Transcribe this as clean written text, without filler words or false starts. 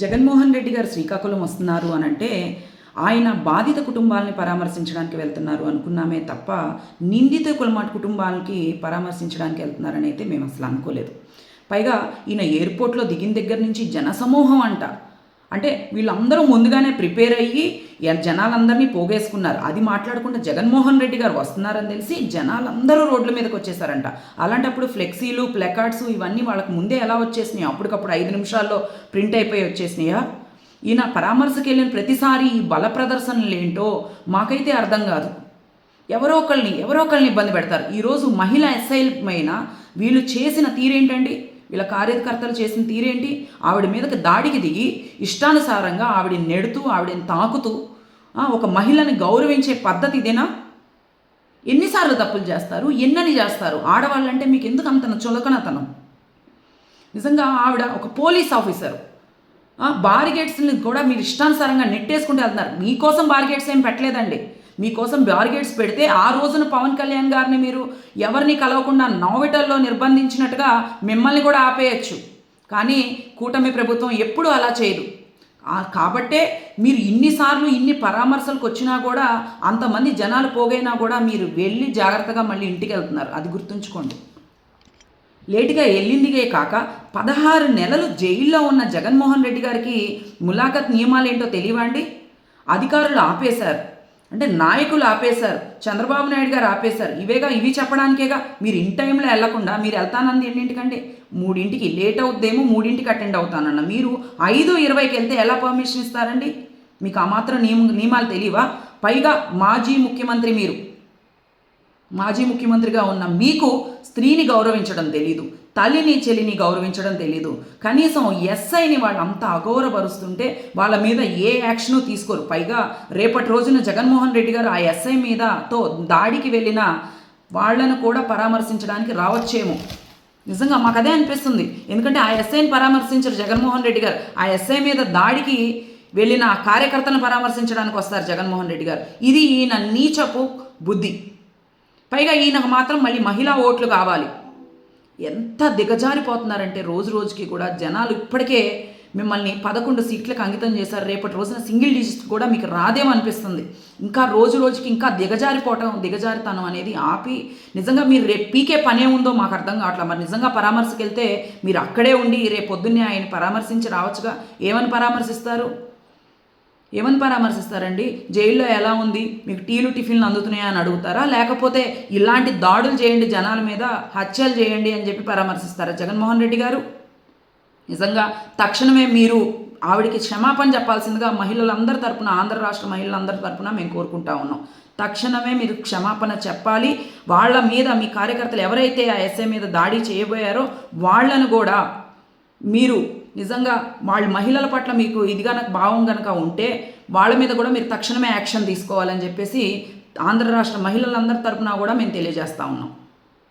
జగన్మోహన్ రెడ్డి గారు శ్రీకాకుళం వస్తున్నారు అని అంటే ఆయన బాధిత కుటుంబాలని పరామర్శించడానికి వెళ్తున్నారు అనుకున్నామే తప్ప నిందిత కుటుంబాలకి పరామర్శించడానికి వెళ్తున్నారని అయితే మేము అసలు అనుకోలేదు. పైగా ఈయన ఎయిర్పోర్ట్లో దిగిన దగ్గర నుంచి జనసమూహం అంట. అంటే వీళ్ళందరూ ముందుగానే ప్రిపేర్ అయ్యి జనాలందరినీ పోగేసుకున్నారు. అది మాట్లాడకుండా జగన్మోహన్ రెడ్డి గారు వస్తున్నారని తెలిసి జనాలందరూ రోడ్ల మీదకి వచ్చేసారంట. అలాంటప్పుడు ఫ్లెక్సీలు, ప్లకార్డ్స్ ఇవన్నీ వాళ్ళకి ముందే ఎలా వచ్చేసినాయి? అప్పటికప్పుడు 5 నిమిషాల్లో ప్రింట్ అయిపోయి వచ్చేసినాయా? ఈయన పరామర్శకి వెళ్ళిన ప్రతిసారి ఈ బల ప్రదర్శనలు ఏంటో మాకైతే అర్థం కాదు. ఎవరో ఒకళ్ళని ఇబ్బంది పెడతారు. ఈరోజు మహిళా ఎస్ఐల పైన వీళ్ళు చేసిన తీరేంటండి? వీళ్ళ కార్యకర్తలు చేసిన తీరేంటి? ఆవిడ మీదకి దాడికి దిగి ఇష్టానుసారంగా ఆవిడని నెడుతూ ఆవిడని తాకుతూ ఒక మహిళని గౌరవించే పద్ధతి ఇదేనా? ఎన్నిసార్లు తప్పులు చేస్తారు? ఎన్నని చేస్తారు? ఆడవాళ్ళంటే మీకు ఎందుకు అంత చులకనతనం? నిజంగా ఆవిడ ఒక పోలీస్ ఆఫీసర్. బారిగేట్స్ని కూడా మీరు ఇష్టానుసారంగా నెట్టేసుకుంటూ వెళ్తున్నారు. మీకోసం బారిగేట్స్ ఏం పెట్టలేదండి. మీకోసం బారిగేట్స్ పెడితే ఆ రోజున పవన్ కళ్యాణ్ గారిని మీరు ఎవరిని కలవకుండా నోవిటల్లో నిర్బంధించినట్టుగా మిమ్మల్ని కూడా ఆపేయచ్చు. కానీ కూటమి ప్రభుత్వం ఎప్పుడూ అలా చేయదు. కాబట్టే మీరు ఇన్నిసార్లు ఇన్ని పరామర్శలకు వచ్చినా కూడా అంతమంది జనాలు పోగైనా కూడా మీరు వెళ్ళి జాగ్రత్తగా మళ్ళీ ఇంటికి వెళ్తున్నారు. అది గుర్తుంచుకోండి. లేటుగా వెళ్ళిందిగే కాక 16 నెలలు జైల్లో ఉన్న జగన్మోహన్ రెడ్డి గారికి ములాఖత్ నియమాలు ఏంటో తెలియవండి? అధికారులు ఆపేశారు, అంటే నాయకులు ఆపేశారు, చంద్రబాబు నాయుడు గారు ఆపేశారు. ఇవి చెప్పడానికేగా మీరు ఇన్ టైంలో వెళ్లకుండా మీరు వెళ్తానంది ఎన్నింటికండి? 3ంటికి లేట్ అవుద్దేమో, 3ంటికి అటెండ్ అవుతానన్న మీరు 5:20కి వెళ్తే ఎలా పర్మిషన్ ఇస్తారండి? మీకు ఆ మాత్రం నియమాలు తెలియవా? పైగా మాజీ ముఖ్యమంత్రిగా ఉన్న మీకు స్త్రీని గౌరవించడం తెలీదు, తల్లిని చెల్లిని గౌరవించడం తెలీదు. కనీసం ఎస్ఐని వాళ్ళు అంత అగౌరవపరుస్తుంటే వాళ్ళ మీద ఏ యాక్షను తీసుకోరు. పైగా రేపటి రోజున జగన్మోహన్ రెడ్డి గారు ఆ ఎస్ఐ మీదతో దాడికి వెళ్ళిన వాళ్లను కూడా పరామర్శించడానికి రావచ్చేమో. నిజంగా మాకు అదే అనిపిస్తుంది. ఎందుకంటే ఆ ఎస్ఐని పరామర్శించారు జగన్మోహన్ రెడ్డి గారు. ఆ ఎస్ఐ మీద దాడికి వెళ్ళిన కార్యకర్తలను పరామర్శించడానికి వస్తారు జగన్మోహన్ రెడ్డి గారు. ఇది ఈయన నీచపు బుద్ధి. పైగా ఈయనకు మాత్రం మళ్ళీ మహిళా ఓట్లు కావాలి. ఎంత దిగజారిపోతున్నారంటే రోజు రోజుకి కూడా జనాలు ఇప్పటికే మిమ్మల్ని 11 సీట్లకు అంకితం చేశారు. రేపటి రోజున సింగిల్ డిజిట్ కూడా మీకు రాదేమో అనిపిస్తుంది. ఇంకా రోజు రోజుకి ఇంకా దిగజారితనం అనేది ఆపి నిజంగా మీరు రేపు పీకే పనే ఉందో మాకు అర్థం కావట్లేదు. మరి నిజంగా పరామర్శకు వెళ్తే మీరు అక్కడే ఉండి రేపు పొద్దున్నే ఆయన పరామర్శించి రావచ్చుగా. ఏమని పరామర్శిస్తారండి? జైల్లో ఎలా ఉంది, మీకు టీలు టిఫిన్లు అందుతున్నాయా అని అడుగుతారా? లేకపోతే ఇలాంటి దాడులు చేయండి, జనాల మీద హత్యలు చేయండి అని చెప్పి పరామర్శిస్తారా జగన్మోహన్ రెడ్డి గారు? నిజంగా తక్షణమే మీరు ఆవిడికి క్షమాపణ చెప్పాల్సిందిగా మహిళలందరి తరపున, ఆంధ్ర రాష్ట్ర మహిళలందరి తరపున మేము కోరుకుంటా ఉన్నాం. తక్షణమే మీరు క్షమాపణ చెప్పాలి. వాళ్ళ మీద మీ కార్యకర్తలు ఎవరైతే ఆ ఎస్ఐ మీద దాడి చేయబోయారో వాళ్ళను కూడా మీరు నిజంగా వాళ్ళ మహిళల పట్ల మీకు ఇది కనుక భావం కనుక ఉంటే వాళ్ళ మీద కూడా మీరు తక్షణమే యాక్షన్ తీసుకోవాలని చెప్పేసి ఆంధ్ర రాష్ట్ర మహిళలందరి తరపున కూడా మేము తెలియజేస్తా ఉన్నాం.